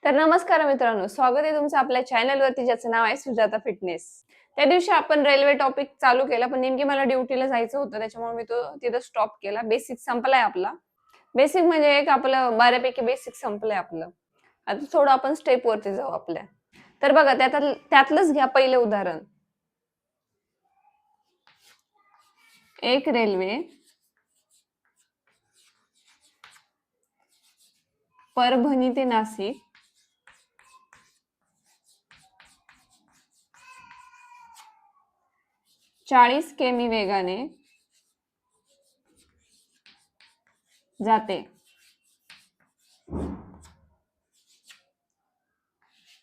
तर नमस्कार मित्रांनो, स्वागत आहे तुमचं आपल्या चॅनलवरती ज्याचं नाव आहे सुजाता फिटनेस. त्या दिवशी आपण रेल्वे टॉपिक चालू केला, पण नेमकी मला ड्युटीला जायचं होतं, त्याच्यामुळे मी तो तिथं स्टॉप केला. बेसिक संपलाय आपला. बेसिक म्हणजे एक आपलं बऱ्यापैकी बेसिक संपलंय आपलं. आता थोडं आपण स्टेप वरती जाऊ आपल्या. तर बघा त्यातलंच घ्या पहिलं उदाहरण. एक रेल्वे परभणी ते नाशिक 40 किमी वेगाने जाते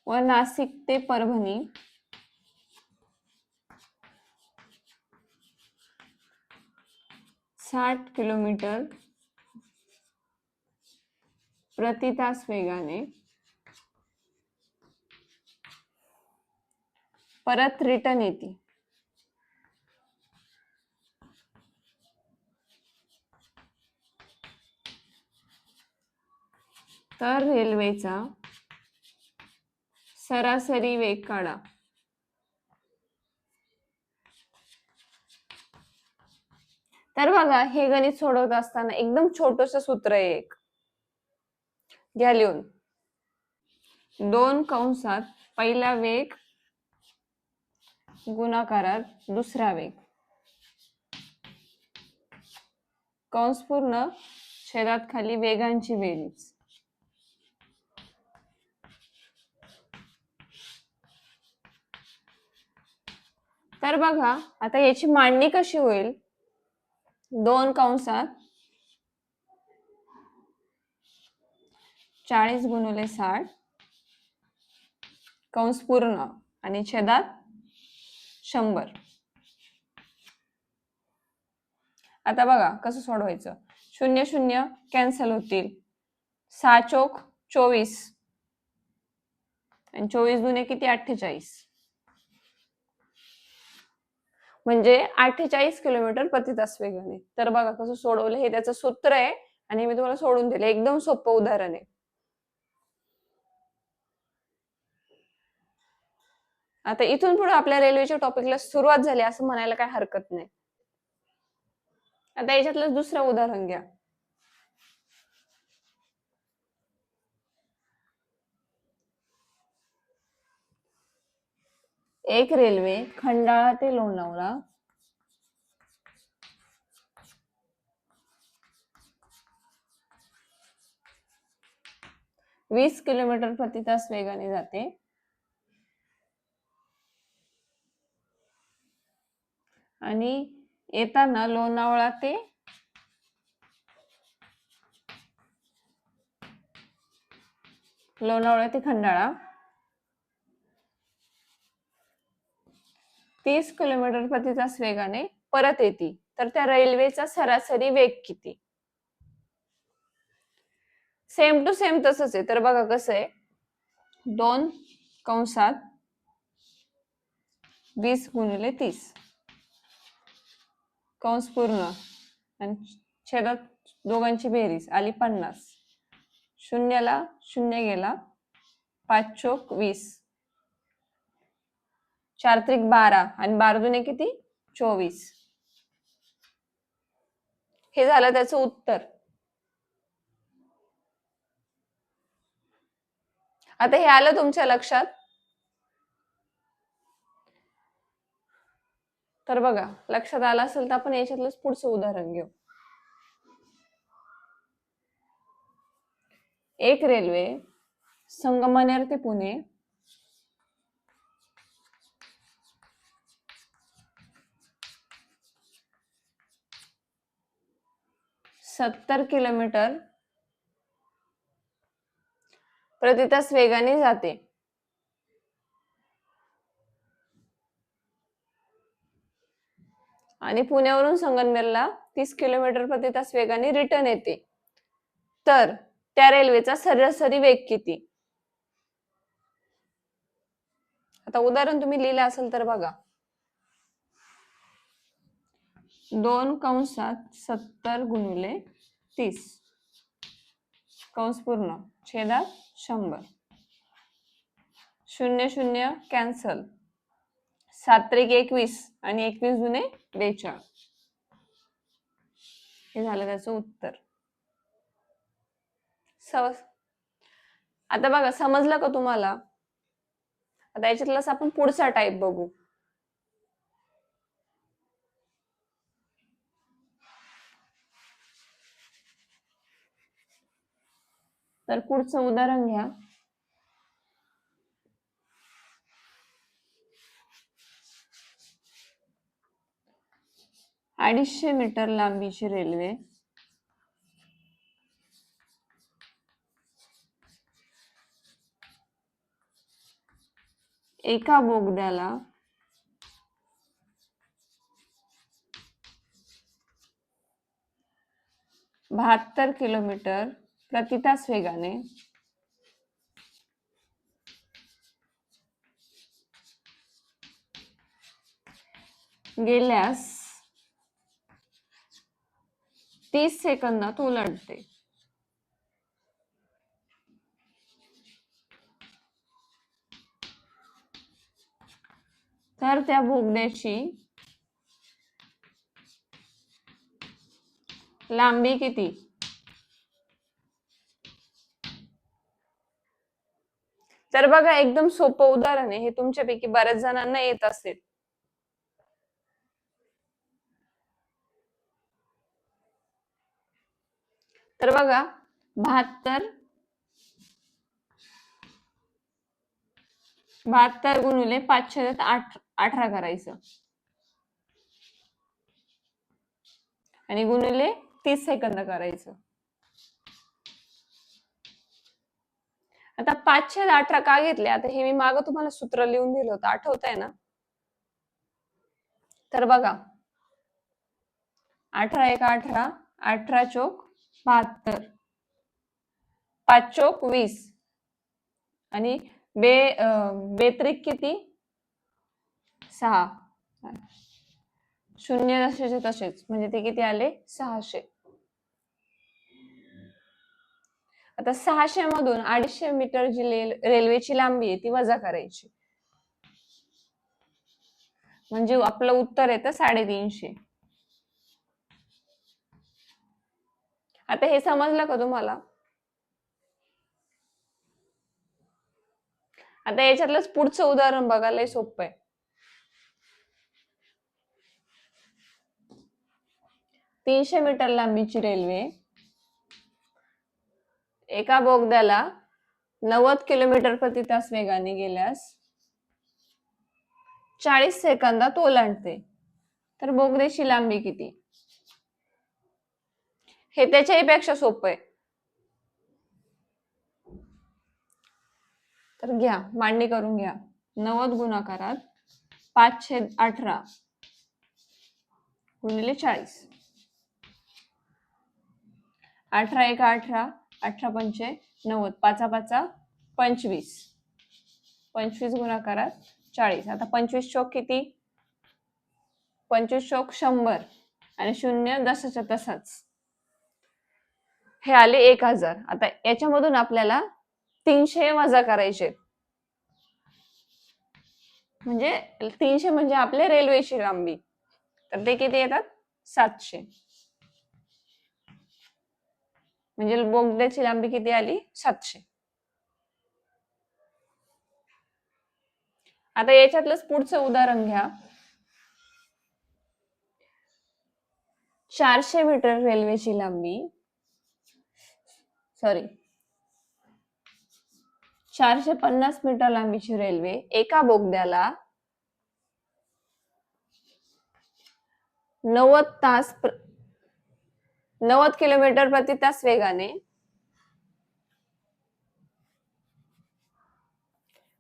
व नाशिक ते परभणी 60 किलोमीटर प्रति तास वेगाने परत रिटर्न येते. तर रेल्वेचा सरासरी वेग काढा. तर बघा, हे गणित सोडवत असताना एकदम छोटस सूत्र आहे एक. घ्या लिहून. 2 कंसात पहिला वेग गुणाकारात दुसरा वेग कंस पूर्ण छेदात खाली वेगांची बेरीज. तर बघा, आता याची मांडणी कशी होईल. 2 कंसात 40 गुणिले 60 कंस पूर्ण आणि छेदात 100. आता बघा कसं सोडवायचं. 0 0 कॅन्सल होतील. 6 चोक 24 आणि 24 दुने किती 48. म्हणजे 48 किलोमीटर प्रति तास वेगाने. तर बघा कसं सोडवलं. हे त्याचं सूत्र आहे आणि मी तुम्हाला सोडून दिलं. एकदम सोपं उदाहरण आहे. आता इथून पुढे आपल्या रेल्वेच्या टॉपिकला सुरुवात झाली असं म्हणायला काही हरकत नाही. आता याच्यातलं दुसरं उदाहरण घ्या. एक रेल्वे खंडाळा ते लोणावळा 20 किलोमीटर प्रति तास वेगाने जाते आणि येताना लोणावळा ते खंडाळा 30 किलोमीटर प्रति तास वेगाने परत येते. तर त्या रेल्वेचा सरासरी वेग किती. सेम टू सेम तसंच आहे. तर बघा कसं आहे. 2 कंसात 20 गुणिले 30 कंस पूर्ण आणि छेदात दोघांची बेरीज आली 50. शून्याला शून्य गेला. 5 चोक 20. 4 त्रिक 12 आणि 12 दुने किती 24. हे झालं त्याचं उत्तर. आता हे आलं तुमच्या लक्षात. तर बघा, लक्षात आलं असेल तर आपण याच्यातलंच पुढचं उदाहरण घेऊ. एक रेल्वे संगमनेर ते पुणे 70 किलोमीटर प्रति तास वेगाने जाते आणि पुण्यावरून संगमनेरला 30 किलोमीटर प्रति तास वेगाने रिटर्न येते. तर त्या रेल्वेचा सरासरी वेग किती. आता उदाहरण तुम्ही लिहिलं असेल तर बघा. 2 कंसात 70 गुणिले 30 कंस पूर्ण छेदात 100. शून्य शून्य कॅन्सल, 7 त्रिक 21 आणि 21 दुने 42. हे झालं त्याचं उत्तर. आता बघा, समजलं का तुम्हाला? आता याच्यातलाच आपण पुढचा टाइप बघू. तर पुढचं उदाहरण घ्या. अडीचशे मीटर लांबीची रेल्वे एका बोगद्याला 72 किलोमीटर प्रति तास वेगाने गेल्यास 30 सेकंदात ओलांडते. तर त्या बोगद्याची लांबी किती? तर बघा, एकदम सोपं उदाहरण आहे हे. तुमच्यापैकी बऱ्याच जणांना येत असेल. तर बघा, 72 गुणिले 518 करायचं आणि गुणिले 30 सेकंद करायचं. आता 518 का घेतले? आता हे मी मागं तुम्हाला सूत्र लिहून दिलं होतं, आठवतंय ना? तर बघा, 18 एक 18, 18 चोक 72, 5 चोक 20 आणि बेत्रिक किती? 6. शून्य जसेचे तसेच, म्हणजे ते किती आले? 600. आता 600 मधून 250 मीटर जी रेल्वेची लांबी आहे ती वजा करायची, म्हणजे आपलं उत्तर येतं 350. आता हे समजलं का तुम्हाला? आता याच्यातलंच पुढचं उदाहरण बघायला सोपं आहे. तीनशे मीटर लांबीची रेल्वे एका बोगद्याला 90 किलोमीटर प्रति तास वेगाने गेल्यास 40 सेकंदात ओलांडते. तर बोगद्याची लांबी किती? हे त्याच्याही पेक्षा सोपं आहे. तर घ्या, मांडणी करून घ्या. 90 गुणाकारात 5/18 गुणिले 40. 18 एक 18, 18 पंचे 90, 5 5 25, 25 गुणाकारात 40. आता 25 चौक किती? 25 चौक 100 आणि शून्य जसाच्या तसाच, हे आले 1000. आता याच्यामधून आपल्याला 300 वजा करायचे, म्हणजे 300 म्हणजे आपले रेल्वेची लांबी. तर ते किती येतात? 700. म्हणजे बोगद्याची लांबी किती आली? 700. आता याच्यातलंच पुढचं उदाहरण घ्या. 400 मीटर रेल्वेची लांबी 450 मीटर लांबीची रेल्वे एका बोगद्याला 90 किलोमीटर प्रति तास वेगाने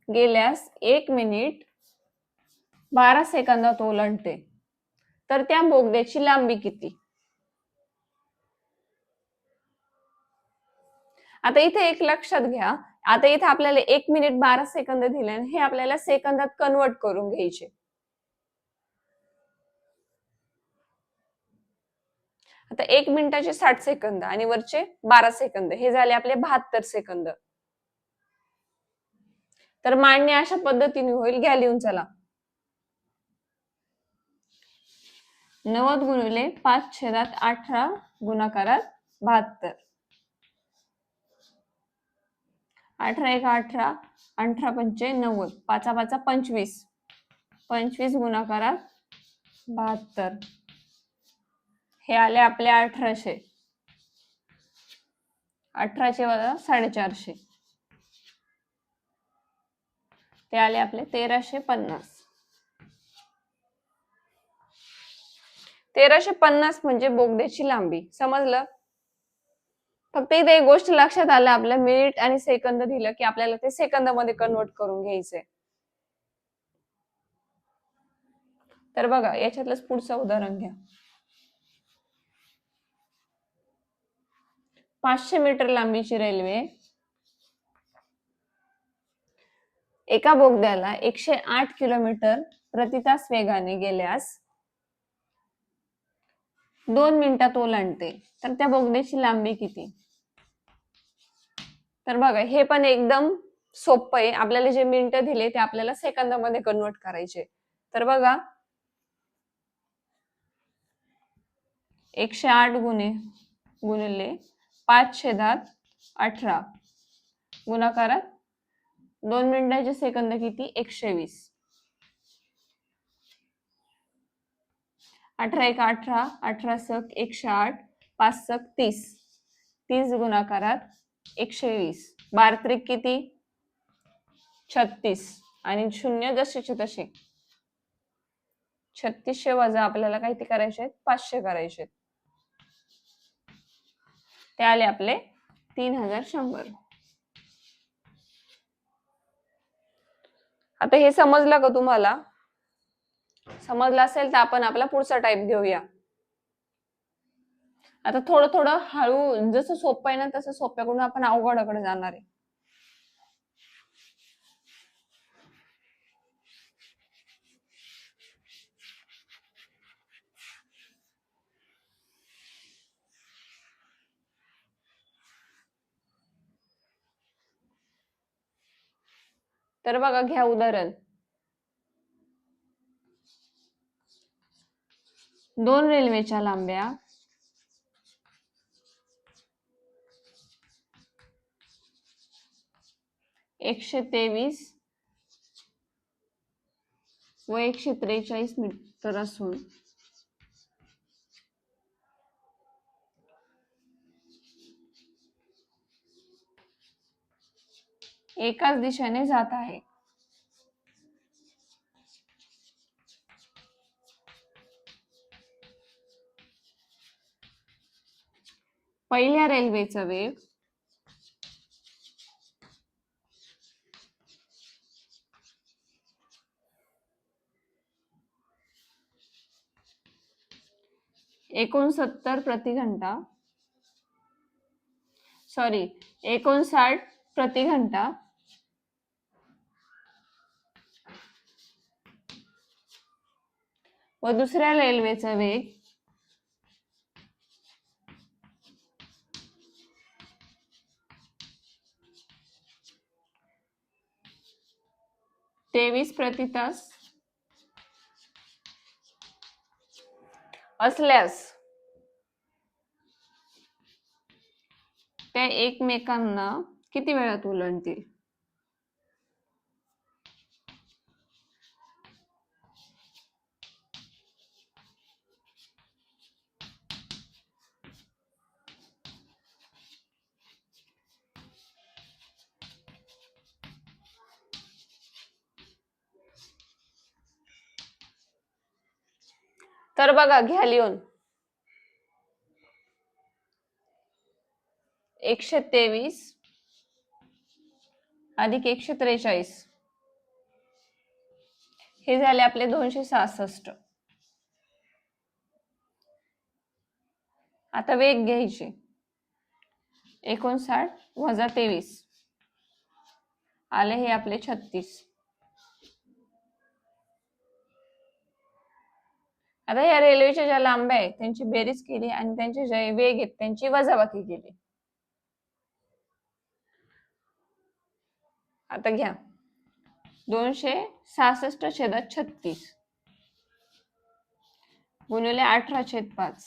गेल्यास 1 मिनिट 12 सेकंदात ओलांडते. तर त्या बोगद्याची लांबी किती? आता इथे एक लक्षात घ्या. आता इथे आपल्याला 1 मिनिट 12 सेकंद दिले, हे आपल्याला सेकंदात कन्वर्ट करून घ्यायचे. आता 1 मिनिटाचे 60 सेकंद आणि वरचे 12 सेकंद, हे झाले आपले 72 सेकंद. तर मांडणी अशा पद्धतीने होईल, घ्या लिहून चला. 90 गुणिले 5/18 गुणाकारात 72. 18 एक 18, 18 पंचे 90, 5 5 25, 25 गुणाकारात 72. हे आले आपले 1800. 1800 वजा 450, ते आले आपले 1350. 1350 म्हणजे बोगद्याची लांबी. समजलं? फक्त इथे एक गोष्ट लक्षात आलं, आपल्या मिनिट आणि सेकंद दिलं की आपल्याला ते सेकंदामध्ये कन्वर्ट करून घ्यायचंय. तर बघा, याच्यातलंच पुढचं उदाहरण घ्या. 500 मीटर लांबीची रेल्वे एका बोगद्याला 108 किलोमीटर प्रति तास वेगाने गेल्यास 2 मिनिटात ओलांडते, तर त्या बोगद्याची लांबी किती? तर बघा, हे पण एकदम सोपं आहे. आपल्याला जे मिनिटं दिले ते आपल्याला सेकंदामध्ये कन्वर्ट करायचे. तर बघा, 108 गुणिले 5/18 गुणाकारात 2 मिनिटाचे सेकंद किती? 120. 18 एक 18, 18 सक 108, 5 सक 30, 30 गुणाकारात 120. 12 त्रिक किती? 36 आणि 0 जसेचे तसे. 3600 वजा आपल्याला किती करायचे आहेत? 500 करायचे आहेत. ते आले आपले 3100. आता हे समजलं का तुम्हाला? समजलं असेल तर आपण आपला पुढचा टाइप घेऊया. आता थोडं थोडं हळू, जसं सोपं आहे ना तसं सोप्याकडून आपण अवघडाकडे जाणार आहे. तर बघा, घ्या उदाहरण. 2 रेल्वेच्या लांब्या ,123 व 143 मीटर असून एकाच दिशेने जात आहे. पहिल्या रेल्वेचा वेग ,59 प्रति घंटा व दुसऱ्या रेल्वेचा वेग 23 प्रति तास असल्यास त्या एकमेकांना किती वेळात ओलांडतील? तर बघा, घ्या लिहून. 123 अधिक 143 हे झाले आपले 266. आता वेग घ्यायचे. 59 वजा 23 आले हे आपले 36. आता या रेल्वेच्या ज्या लांब्या आहेत त्यांची बेरीज केली आणि त्यांचे जे वेग आहेत त्यांची वजाबाकी केली. आता घ्या, 266/36 गुणिले 18/5.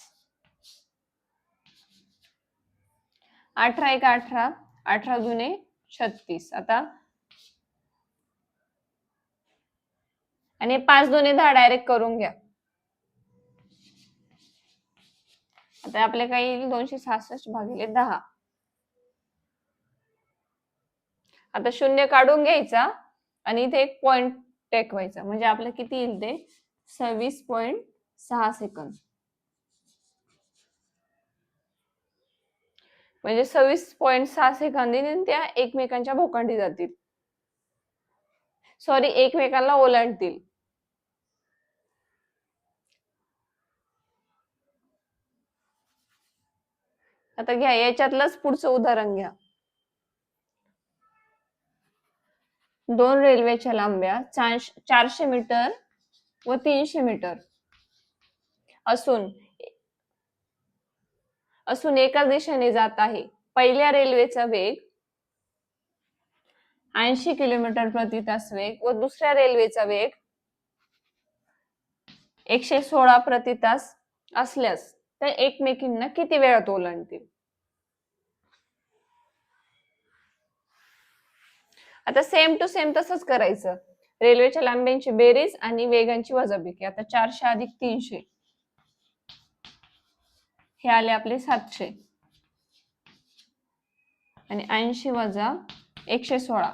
18 एक 18, 18 दुने 36. आता आणि 5 दुने 10 डायरेक्ट करून घ्या. आता आपले काय येईल 266/10. आता शून्य काढून घ्यायचा आणि इथे एक पॉइंट टेकवायचा, म्हणजे आपलं किती येईल ते 26.6 सेकंद. म्हणजे 26.6 सेकंदांनी त्या एकमेकांच्या भोकांडी जातील, सॉरी एकमेकांना ओलांडतील. आता घ्या याच्यातलंच पुढचं उदाहरण घ्या. 2 रेल्वेच्या लांब्या 400 मीटर व 300 मीटर असून एकाच दिशेने जात आहे. पहिल्या रेल्वेचा वेग 80 किलोमीटर प्रति तास वेग व दुसऱ्या रेल्वेचा वेग 116 प्रति तास असल्यास त्या एकमेकींना किती वेळात ओलांडतील? आता सेम टू सेम तसंच करायचं. रेल्वेच्या लांब्यांची बेरीज आणि वेगांची वजाबाकी. आता 400 अधिक 300 हे आले आपले 700 आणि 80 वजा 116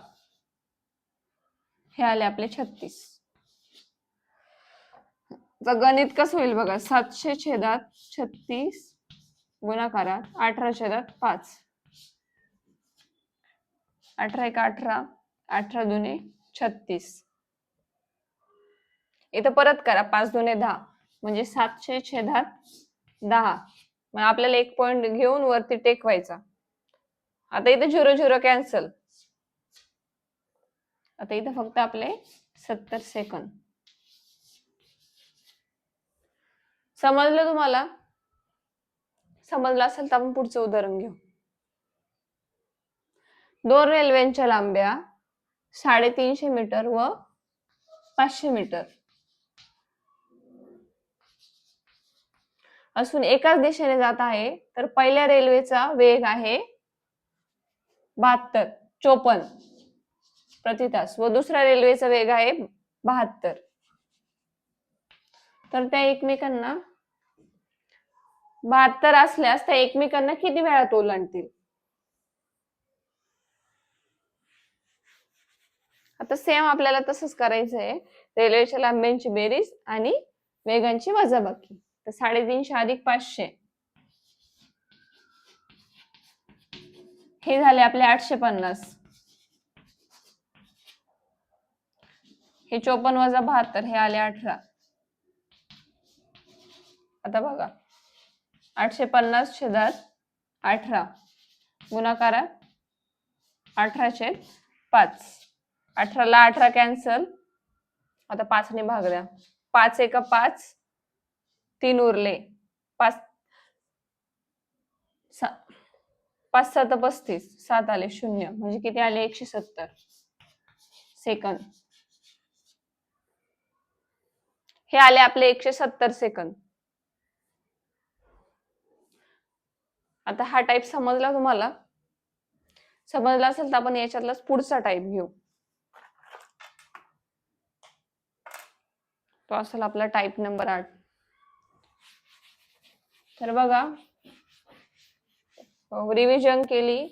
हे आले आपले 36. गणित कसं होईल बघा. 700/36 गुणाकारात 18/5. 18 एक 18, 18 दुने 36. इथं परत करा 5 दुने 10 म्हणजे 700/10. मग आपल्याला एक पॉइंट घेऊन वरती टेकवायचा. आता इथे 0 0 कॅन्सल. आता इथे फक्त आपले 70 सेकंद. समजलं तुम्हाला? समजलं असेल तर आपण पुढचं उदाहरण घेऊ. 2 रेल्वेच्या लांब्या 350 मीटर व 500 मीटर असून एकाच दिशेने जात आहे. तर पहिल्या रेल्वेचा वेग आहे 54 प्रति तास व दुसऱ्या रेल्वेचा वेग आहे 72. तर त्या एकमेकांना 72 असल्यास त्या एकमेकांना किती वेळात ओलांडतील? आता सेम आपल्याला तसंच करायचं आहे. रेल्वेच्या लांब्यांची बेरीज आणि वेगांची वजाबाकी. तर 350 अधिक 500 हे झाले आपले 850. हे 54 वजा 72 हे आले 18. आता बघा 850/18 गुणाकारात 18/5. 18 ला 18 कॅन्सल. आता 5 ने भाग द्या. 5 एक 5, 3 उरले. 5 5 7 35, 7 आले 0 म्हणजे किती आले 170 सेकंद. हे आले आपले 170 सेकंद. आता हा टाइप समजला तुम्हाला? समजला असेल तर आपण याच्यातलाच पुढचा टाइप घेऊ. तो असेल आपला टाइप नंबर 8. तर बघा रिव्हिजन केली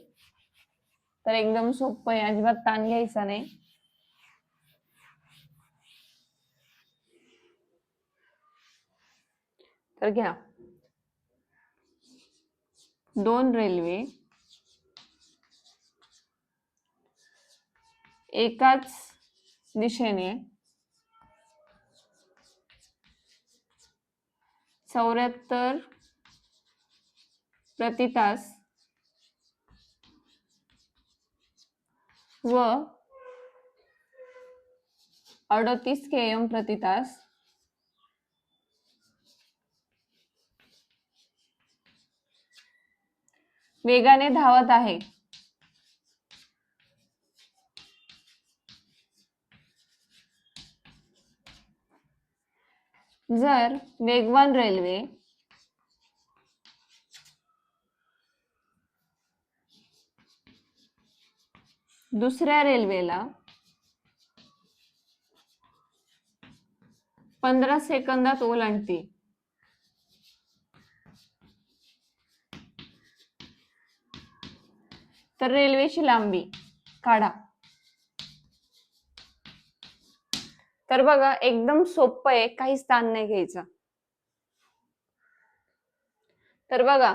तर एकदम सोपं आहे, अजिबात ताण घ्यायचा नाही. तर घ्या 2 रेल्वे एकाच दिशेने 74 प्रति तास व 38 km प्रति तास वेगाने धावत आहे. जर वेगवान रेल्वे दुसऱ्या रेल्वेला 15 सेकंदात ओलांडते तर रेल्वेची लांबी काढा. तर बघा एकदम सोपं आहे, काहीच ताण नाही घ्यायचा. तर बघा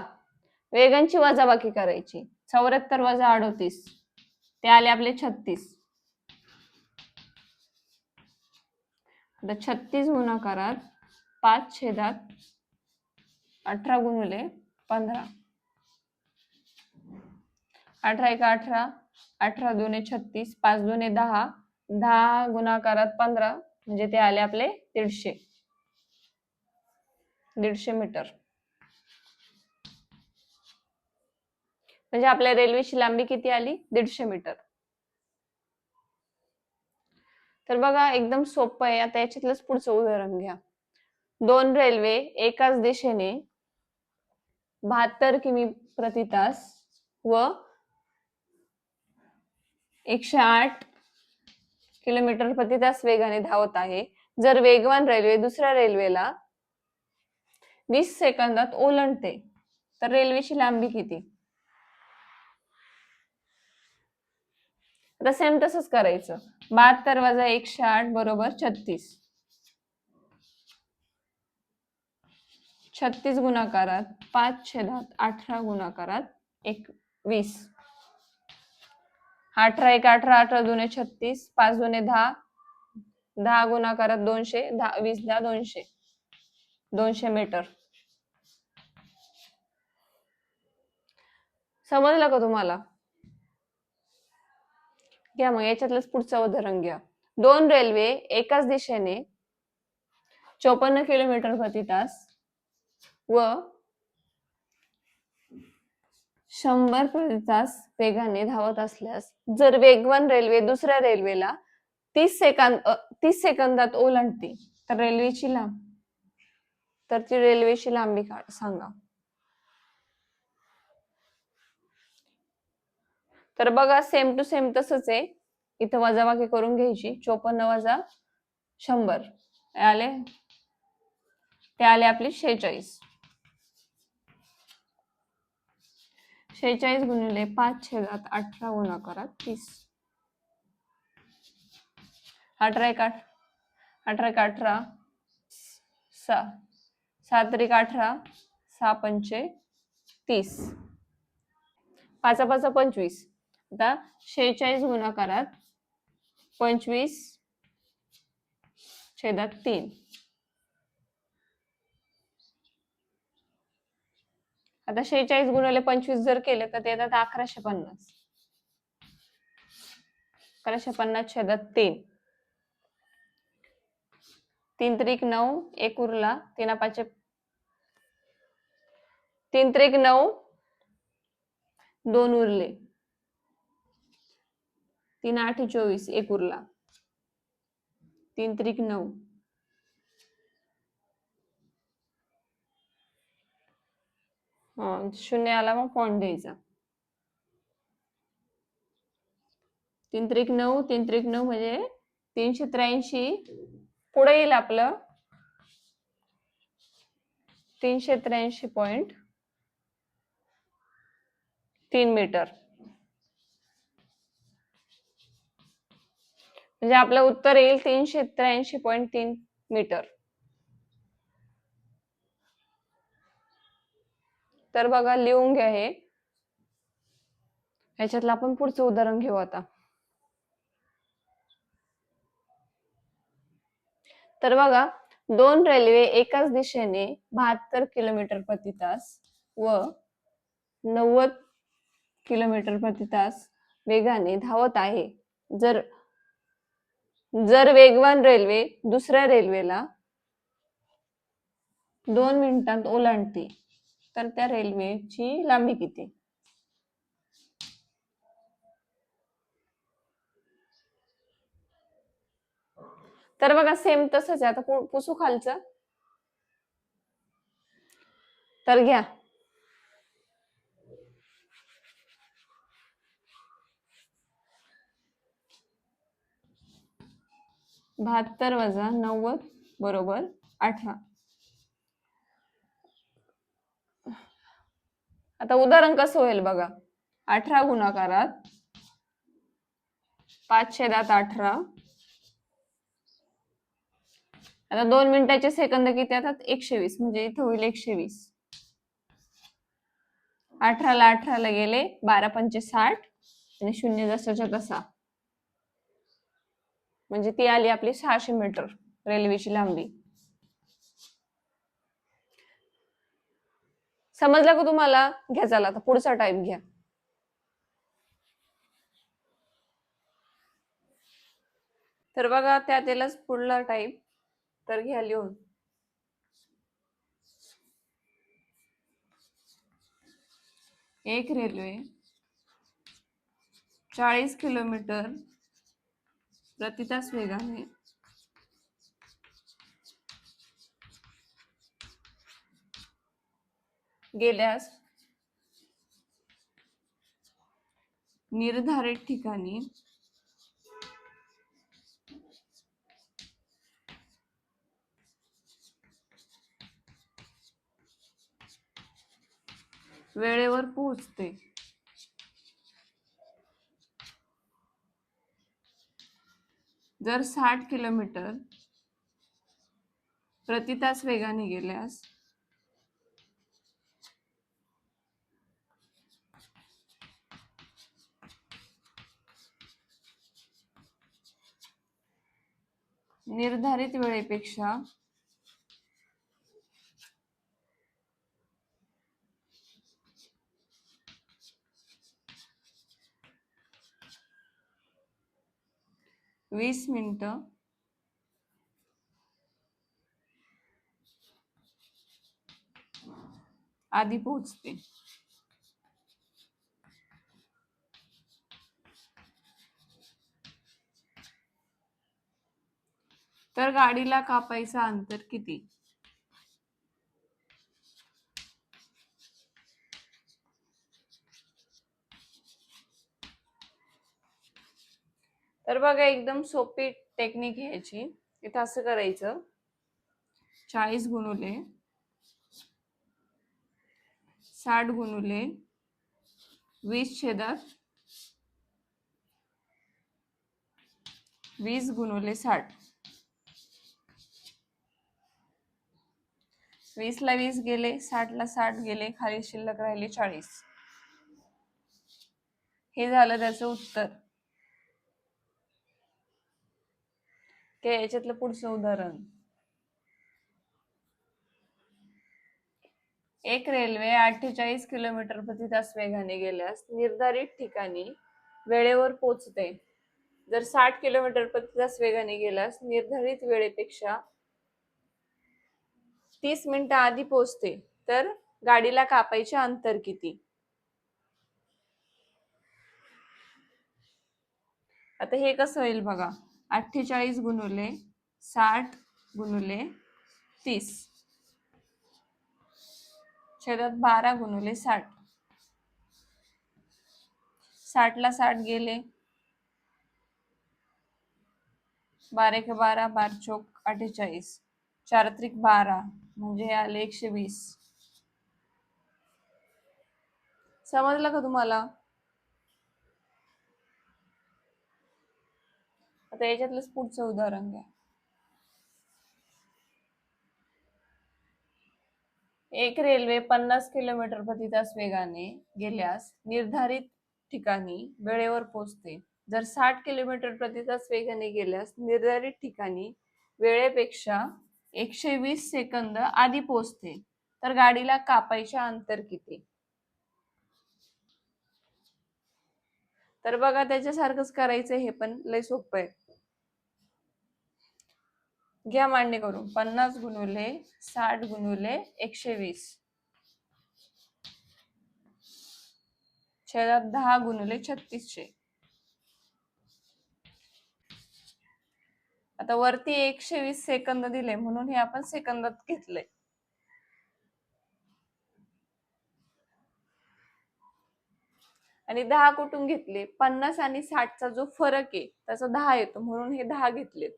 वेगांची वजाबाकी करायची. 74 वजा 38 ते आले आपले 36. आता 36 गुणाकारात 5/18 गुणिले 15. 18 एक 18, 18 दुने 36, 5 दुने 10, 10 गुणाकारात 15 म्हणजे ते आले आपले 150 मीटर. म्हणजे आपल्या रेल्वेची लांबी किती आली? 150 मीटर. तर बघा एकदम सोपं आहे. आता याच्यातलंच पुढचं उदाहरण घ्या. 2 रेल्वे एकाच दिशेने 72 किमी प्रति तास व 108 किलोमीटर प्रति तास वेगाने धावत आहे. जर वेगवान रेल्वे दुसऱ्या रेल्वेला 20 सेकंदात ओलांडते तर रेल्वेची लांबी किती? आता सेम तसंच करायचं. 72 वजा 108 बरोबर 36. 36 गुणाकारात 5/18 गुणाकारात 21. 18 एक 18, 18 दुने 36, 5 दुने 10, 10 गुणाकारात 200, 20 10 200. 200 मीटर. समजलं का तुम्हाला? घ्या मग याच्यातलंच पुढचं उदाहरण घ्या. 2 रेल्वे एकाच दिशेने 54 किलोमीटर प्रति तास व 100 प्रति तास वेगाने धावत असल्यास जर वेगवान रेल्वे दुसऱ्या रेल्वेला 30 सेकंदात ओलांडते तर ती रेल्वेची लांबी सांगा. तर बघा सेम टू सेम तसंच आहे. इथं वजाबाकी करून घ्यायची. 54 वजा 100 ते आले आपले 46. 46 गुणिले 5/18 गुणाकारात 30. 18 एक 8, 18 एक 18, 7 एक 18, 6 पंचे 30. 5 5 25. आता 46 गुणाकारात 25/3. आता 46 गुणिले 25 जर केले तर ते येतात 1150. 1150/3. 3 त्रिक 9, 1 उरला, 3 5 3 त्रिक 9, 2 उरले, 3 8 24, 1 उरला, 3 त्रिक 9. शून्य आला मग पॉइंट द्यायचा. 3 त्रिक 9, 3 त्रिक 9 म्हणजे 383. पुढे येईल आपलं 383.3 मीटर. म्हणजे आपलं उत्तर येईल 383.3 मीटर. तर बघा लिहून घ्या हे. ह्याच्यातलं आपण पुढचं उदाहरण घेऊ आता. तर बघा 2 रेल्वे एकाच दिशेने 72 किलोमीटर प्रति तास व 90 किलोमीटर प्रति तास वेगाने धावत आहे. जर वेगवान रेल्वे दुसऱ्या रेल्वेला 2 मिनिटांत ओलांडते तर त्या रेल्वेची लांबी किती? तर बघा सेम तसंच आहे. आता पुसू खालचं. तर घ्या. बहात्तर वजा 90 बरोबर 18. आता उदाहरण कसं होईल बघा. 18 गुणाकारात 5/18. आता 2 मिनिटाचे सेकंद किती येतात? 120. म्हणजे इथं होईल 120. 18ला 18ला गेले 12 पंचे 60 आणि 0 जसाच्या तसा. म्हणजे ती आली आपली 600 मीटर रेल्वेची लांबी. समजलं का तुम्हाला? घ्या चला आता पुढचा टाईप घ्या. तर बघा त्यातच पुढला टाईप. तर घ्या लिहून. एक रेल्वे 40 किलोमीटर प्रति तास वेगाने गेल्यास निर्धारित ठिकाणी वेळेवर पोहोचते. जर 60 किलोमीटर प्रति तास वेगाने गेल्यास निर्धारित वेळेपेक्षा 20 मिनिटं आधी पोहोचते. तर गाडीला कापायचं अंतर किती? तर बघा एकदम सोपी टेक्निक घ्यायची. इथं असं करायचं. 40 गुणुले 60 गुणुले 20/20 गुणुले 60. 20ला 20 गेले, 60ला 60 गेले, खाली शिल्लक राहिले 40. हे झालं त्याचं उत्तर. याच्यातलं पुढचं उदाहरण. एक रेल्वे 48 किलोमीटर प्रति तास वेगाने गेल्यास निर्धारित ठिकाणी वेळेवर पोहोचते. जर 60 किलोमीटर प्रति तास वेगाने गेल्यास निर्धारित वेळेपेक्षा 30 मिनिटं आधी पोहोचते. तर गाडीला कापायचे अंतर किती? आता हे कसं होईल बघा. 48 गुणुले 60 गुणुले 30 छेदात 12 गुणुले 60. 60ला 60 गेले, 12 के 12, 12 चौक 48, 4 त्रिक 12 म्हणजे आले 120. समजलं का तुम्हाला? आता याच्यातलंच पुढचं उदाहरण घ्या. एक रेल्वे 50 किलोमीटर प्रति तास वेगाने गेल्यास निर्धारित ठिकाणी वेळेवर पोहोचते. जर 60 किलोमीटर प्रति तास वेगाने गेल्यास निर्धारित ठिकाणी वेळेपेक्षा 120 सेकंद आधी पोहोचते. तर गाडीला कापायचे अंतर किती? तर बघा त्याच्यासारखंच करायचं. हे पण लय सोपं आहे. घ्या मांडणी करून. 50 गुणुले 60 गुणुले 120 छेदात 10 गुणुले 3600. आता वरती 120 सेकंद दिले म्हणून हे आपण सेकंदात घेतलंय. आणि 10 कुठून घेतले? 50 आणि 60चा जो फरक आहे त्याचा 10 येतो, म्हणून हे 10 घेतलेत.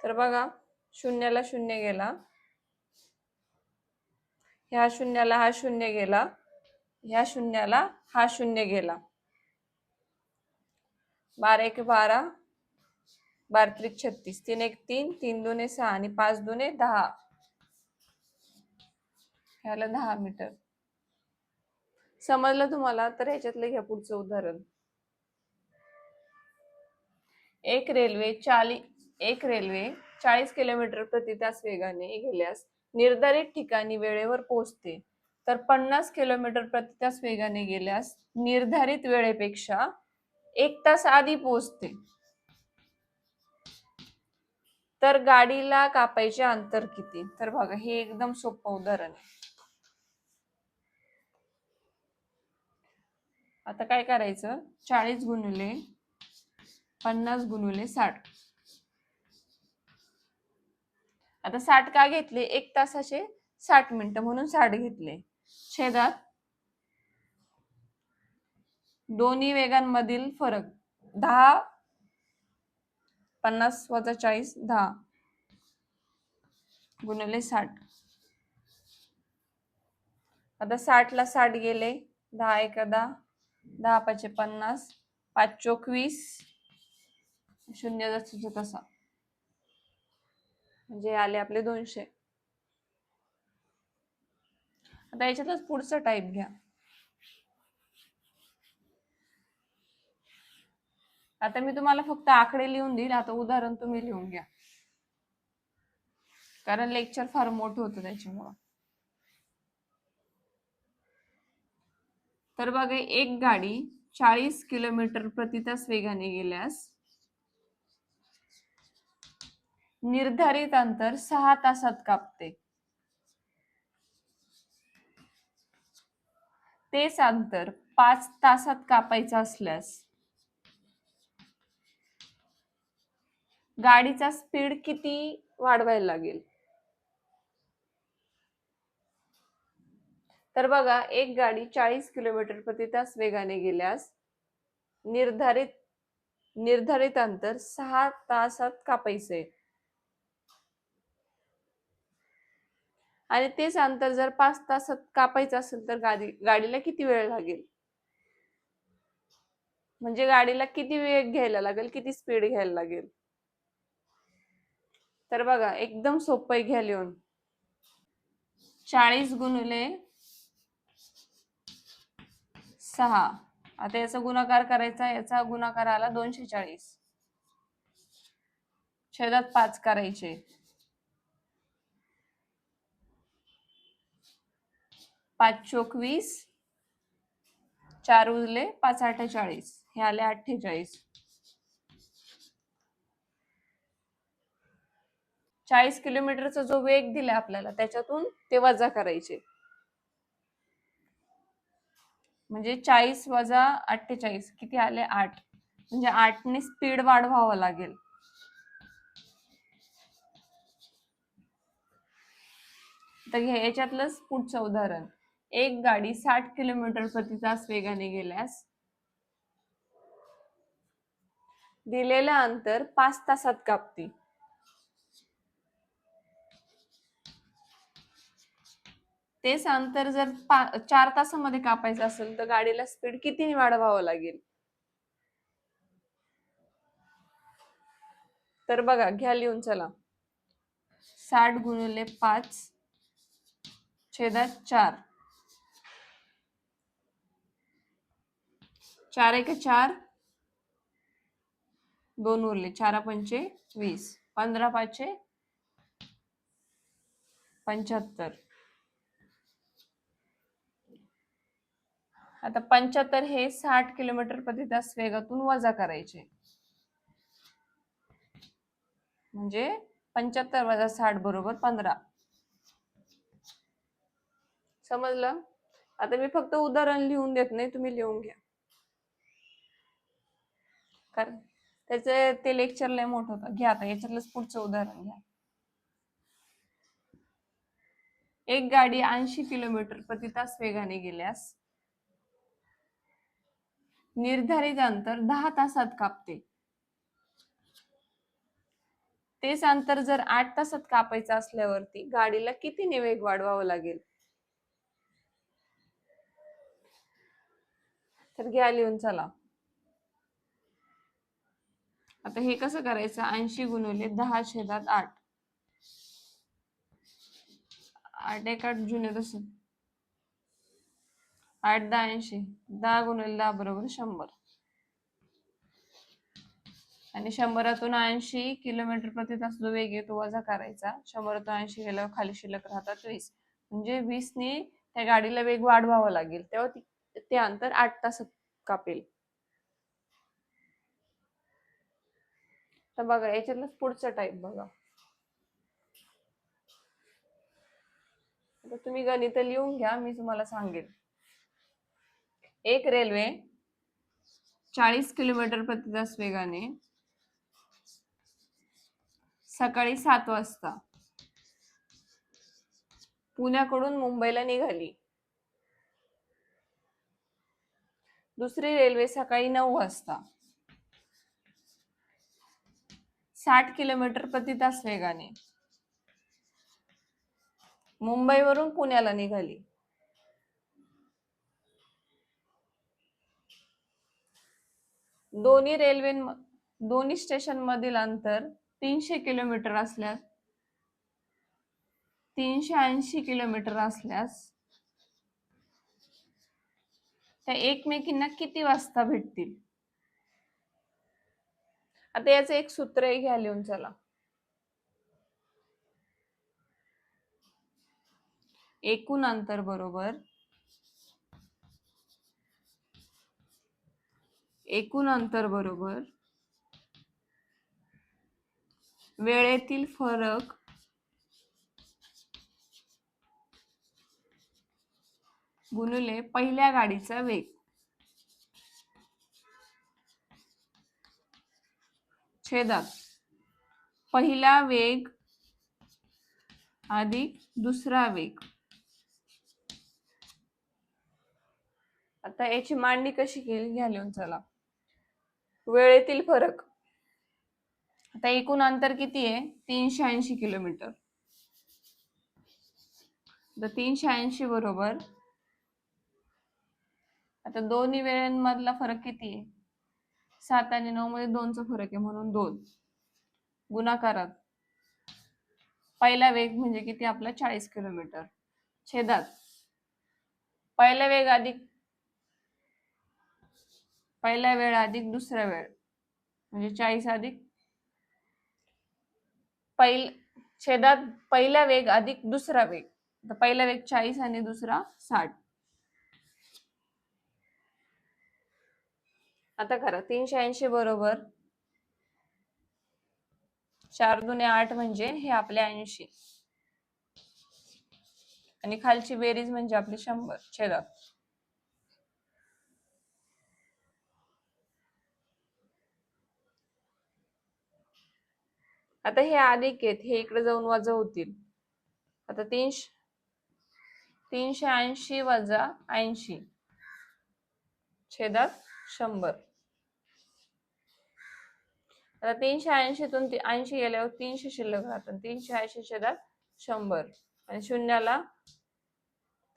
तर बघा, शून्याला शून्य गेला, ह्या शून्याला हा शून्य गेला, ह्या शून्याला हा शून्य गेला. 12 एक 12, 12 त्रिक 36, 3 एक 3, 3 2 6 आणि 5 2 10. ह्याला 10 मीटर. समजलं तुम्हाला? तर ह्याच्यातलं घ्या पुढचं उदाहरण. एक रेल्वे 40 किलोमीटर प्रति तास वेगाने गेल्यास निर्धारित ठिकाणी वेळेवर पोहोचते. तर 50 किलोमीटर प्रति तास वेगाने गेल्यास निर्धारित वेळेपेक्षा 1 तास आधी पोहोचते. तर गाडीला कापायचे अंतर किती? तर बघा, हे एकदम सोपं उदाहरण आहे. आता काय करायचं? 40 गुणिले 50 गुणिले 60. आता 60 का घेतले? 1 तासाचे 60 मिनिटं म्हणून 60 घेतले. छेदात दोन्ही वेगांमधील फरक 10, 50 वजा 40, 10 गुणिले 60. आता 60 ला 60 गेले, 10 एक 10, 10 पाचे 50, 5 चोक 20, शून्य जसं तसा, म्हणजे आले आपले 200. आता याच्यातच पुढचा टाईप घ्या. आता मी तुम्हाला फक्त आकडे लिहून देईल, आता उदाहरण तुम्ही लिहून घ्या, कारण लेक्चर फार मोठं होतं त्याच्यामुळं. तर बघा, एक गाडी 40 किलोमीटर प्रति तास वेगाने गेल्यास निर्धारित अंतर 6 तासात कापते. तेच अंतर 5 तासात कापायचं असल्यास गाडीचा स्पीड किती वाढवायला लागेल? तर बघा, एक गाडी 40 किलोमीटर प्रति तास वेगाने गेल्यास निर्धारित अंतर 6 तासात कापायचे, आणि तेच अंतर जर 5 तासात कापायचं असेल तर गाडीला किती वेळ लागेल? म्हणजे गाडीला किती वेग घ्यायला लागेल, किती स्पीड घ्यायला लागेल? तर बघा, एकदम सोपं घ्या लिहून. 40 गुणिले 6. आता याचा गुणाकार करायचा, याचा गुणाकार आला 240, छेदात 5 करायचे, 5 चोक 20, 4 उरले 5 48, हे आले 48. 40 किलोमीटरचा जो वेग दिला आपल्याला त्याच्यातून ते वजा करायचे, म्हणजे 40 वजा 48 किती आले? 8. म्हणजे 8 ने स्पीड वाढवावं लागेल. तर याच्यातलंच पुढचं उदाहरण. एक गाडी 60 किलोमीटर प्रति तास वेगाने गेल्यास दिलेलं अंतर 5 तासात कापते. तेच अंतर जर 4 तासामध्ये कापायचं असेल तर गाडीला स्पीड किती वाढवावं लागेल? तर बघा, घ्या लिहून, चला. 60 गुणिले 5 छेदात 4, 4 एक 4, 2 उरले, 4 पंचे 20, 15 पाचे 75. आता 75 हे 60 किलोमीटर प्रति तास वेगातून वजा करायचे, म्हणजे 75 वजा 60 बरोबर 15. समजलं? आता मी फक्त उदाहरण लिहून देत नाही, तुम्ही लिहून घ्या, कारण त्याचे ते लेक्चर लय मोठं होतं. घ्या आता याच्यातलंच पुढचं उदाहरण घ्या. एक गाडी 80 किलोमीटर प्रति तास वेगाने गेल्यास निर्धारित अंतर 10 तासात कापते. तेच अंतर जर 8 तासात कापायचं असल्यावरती गाडीला किती वेग वाढवावा लागेल? तर घ्या लिहून चला. आता हे कसं करायचं? 80 गुणिले 10/8. 8 एक 8 जुने तसं 8 10 80. 10 गुणिले 10 बरोबर 100. आणि 100तून 80 किलोमीटर प्रति तास जो वेग आहे तो वजा करायचा. 100तून 80 गेल्यावर खाली शिल्लक राहतात 20. म्हणजे 20ने त्या गाडीला वेग वाढवावा लागेल, तेव्हा ते अंतर 8 तासात कापेल. तर बघा याच्यातलं पुढचा टाईप बघा. आता तुम्ही गणित लिहून घ्या, मी तुम्हाला सांगेन. एक रेल्वे 40 किलोमीटर प्रति तास वेगाने सकाळी 7 वाजता पुण्याकडून मुंबईला निघाली. दुसरी रेल्वे सकाळी 9 वाजता 60 किलोमीटर प्रति तास वेगाने मुंबईवरून पुण्याला निघाली. दोन्ही स्टेशन मधील अंतर 300 किलोमीटर असल्यास 380 किलोमीटर असल्यास त्या एकमेकींना किती वाजता भेटतील? आता याचं एक सूत्र आहे, घ्या लिहून चला. एकूण अंतर बरोबर वेळेतील फरक गुणिले पहिल्या गाडीचा वेग. छेदात पहिला वेग अधिक दुसरा वेग. आता याची मांडणी कशी केली? घ्या लिहून चला. वेळेतील फरक. आता एकूण अंतर किती आहे? 380 किलोमीटर. तर 380 बरोबर, आता दोन्ही वेळांमधला फरक किती आहे? 7 आणि 9 मध्ये 2चा फरक आहे म्हणून 2 गुणाकारात पहिला वेग म्हणजे किती आपला? 40 किलोमीटर. छेदात पहिला वेग अधिक पहिला वेळ अधिक दुसरा वेळ म्हणजे 40 अधिक छेदात पहिला वेग अधिक दुसरा वेग. तर पहिला वेग 40 आणि दुसरा 60. आता करा. 380 बरोबर 4 दुने 8 म्हणजे हे आपले 80 आणि खालची बेरीज म्हणजे आपली 100 छेदात. आता हे अधिक आहेत, हे इकडे जाऊन वजा होतील. आता 380 वजा 80 छेदात 100. आता 380तून 80 गेल्यावर 300 शिल्लक राहतात. 380 छेदात 100 आणि शून्याला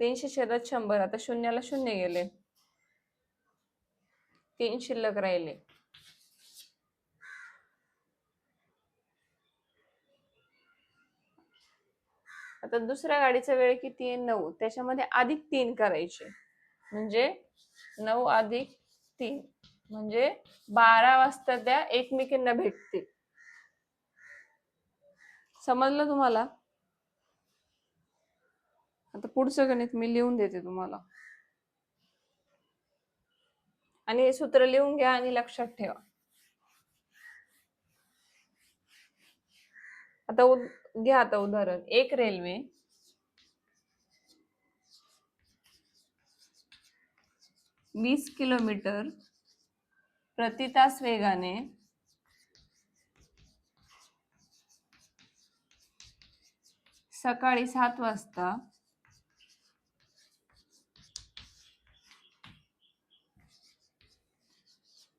300 छेदात 100. आता शून्याला 0 गेले, 3 शिल्लक राहिले. आता दुसऱ्या गाडीचा वेळ किती आहे? 9. त्याच्यामध्ये अधिक 3 करायचे म्हणजे 9 अधिक 3 म्हणजे 12 वाजता त्या एकमेकींना भेटतील. समजलं तुम्हाला? आता पुढचं गणित मी लिहून देते तुम्हाला आणि हे सूत्र लिहून घ्या आणि लक्षात ठेवा. आता घ्या आता उदाहरण. एक रेल्वे 20 किलोमीटर प्रति तास वेगाने सकाळी 7 वाजता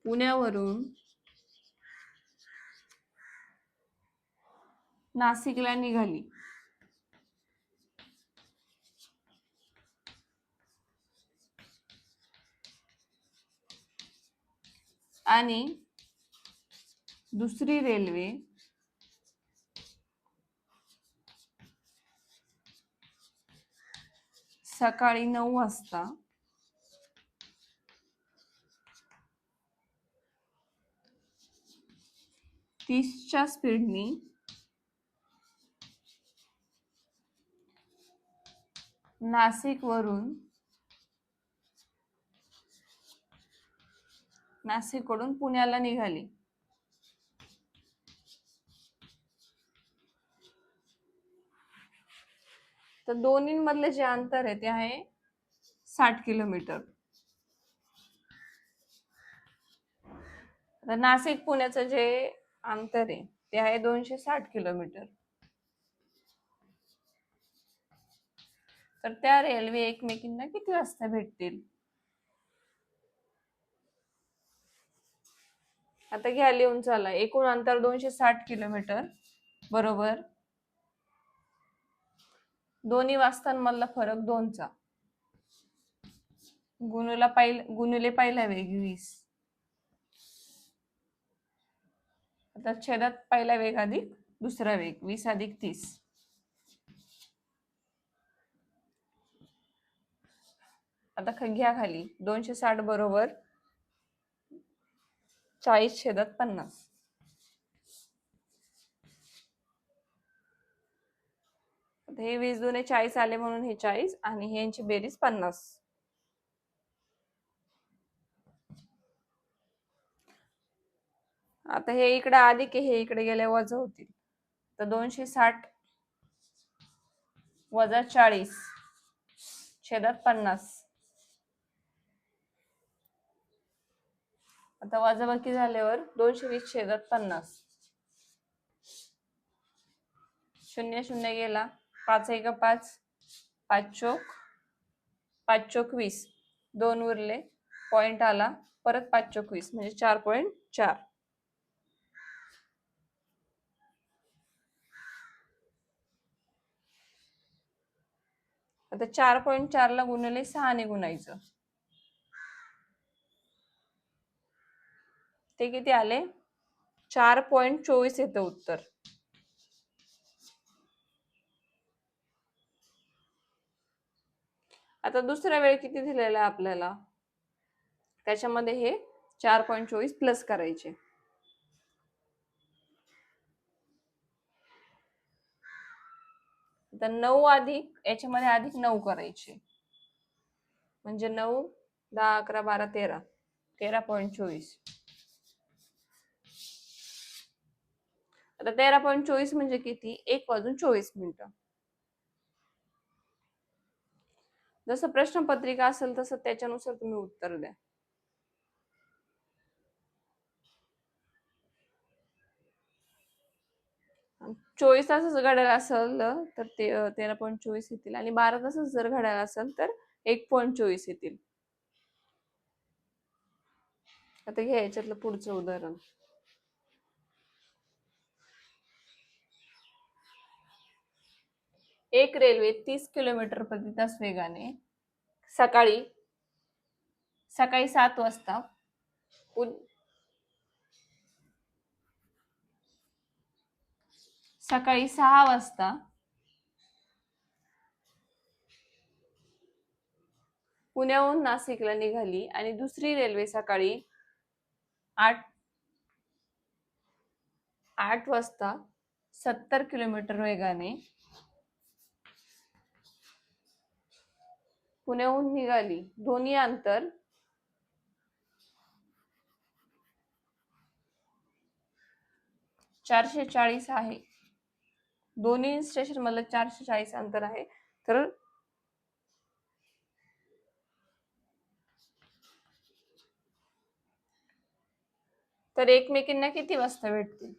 पुण्यावरून नाशिकला निघाली आणि दुसरी रेल्वे सकाळी 9 वाजता 30च्या स्पीडनी नाशिककडून पुण्याला निघाली. तर दोन्हींमधले जे अंतर आहे ते आहे 60 किलोमीटर. तर नाशिक पुण्याचं जे अंतर आहे ते आहे 260 किलोमीटर. तर त्या रेल्वे एकमेकींना किती वाजता भेटतील? आता घ्या लिहून चला. एकूण अंतर 260 किलोमीटर बरोबर दोन्ही वाजतांमधला फरक 2चा गुणिले पहिला वेग 20. आता छेदात पहिला वेग अधिक दुसरा वेग 20 अधिक 30. आता घ्या खाली 260 बरोबर 40/50. हे 20 दुने 40 आले म्हणून हे 40 आणि हे यांची बेरीज 50. आता हे इकडे अधिक आहे, हे इकडे गेले वजा होतील. तर 260 वजा 40 छेदात 50. आता वजाबाकी झाल्यावर 220 छेदात 50. 0 0 गेला 5 1 5 5 चोक 5 चोक 20 2 उरले पॉइंट आला परत 5 चोक 20 म्हणजे 4.4. आता 4.4 ला गुणिले 6 ने गुणायचं. ते किती आले? 4.24 येतं उत्तर. आता दुसरा वेळ किती दिलेला आहे आपल्याला? त्याच्यामध्ये हे 4.24 प्लस करायचे. तर 9 अधिक याच्यामध्ये अधिक 9 करायचे म्हणजे 9 10 11 12 13 13.24. आता 13.24 म्हणजे किती? 1:24. जसं प्रश्नपत्रिका असेल तसं त्याच्यानुसार तुम्ही उत्तर द्या. आणि 24 तासाचं घड्याळ असेल तर ते 13.24 येतील आणि 12 तासाचं जर घड्याळ असेल तर 1.24 येतील. आता घ्या याच्यातलं पुढचं उदाहरण. एक रेल्वे 30 किलोमीटर प्रति तास वेगाने सकाळी 7 वाजता सकाळी 6 वाजता पुण्याहून नाशिकला निघाली आणि दुसरी रेल्वे सकाळी 8 वाजता 70 किलोमीटर वेगाने पुण्याहून निघाली. दोन्ही अंतर 440 आहे. दोन्ही स्टेशन मधलं 440 अंतर आहे. तर एकमेकींना किती वाजता भेटतील?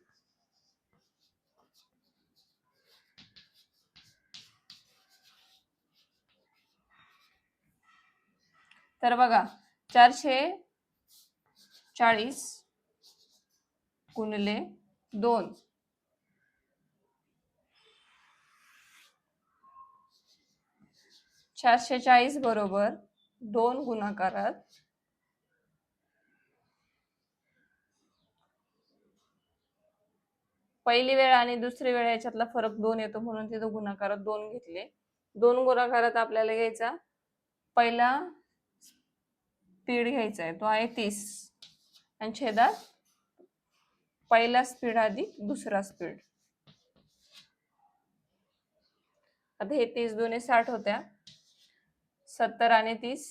तर बघा 40 गुणिले 2, 440 बरोबर 2 गुणाकारात पहिली वेळ आणि दुसरी वेळ याच्यातला फरक 2 येतो म्हणून तिथं गुणाकारात 2 घेतले. 2 गुणाकारात आपल्याला घ्यायचा पहिला स्पीड घ्यायचा आहे, तो आहे 30 आणि छेदात पहिला स्पीड अधिक दुसरा स्पीड. आता हे 30 दुने 60 होत्या, 70 आणि 30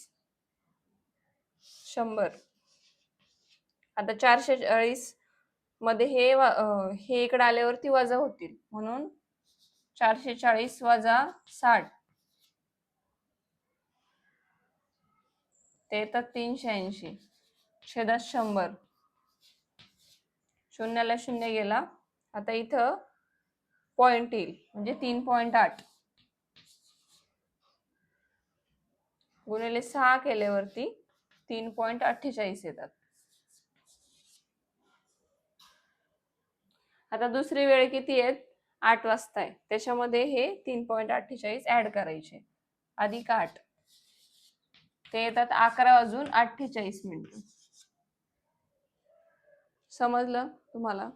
100. आता 440 मध्ये हे इकडे आल्यावरती वजा होतील म्हणून 440 वजा 60 ते येतात 380 छेदात 100. शून्याला शून्य गेला. आता इथं पॉइंट येईल म्हणजे 3.8 गुणिले 6 केल्यावरती 3.48 येतात. आता दुसरी वेळ किती आहेत? 8 वाजता आहे, त्याच्यामध्ये हे 3.48 ऍड करायचे अधिक 8 ते येतात 11 वाजून 48 मिनिट. समजलं तुम्हाला?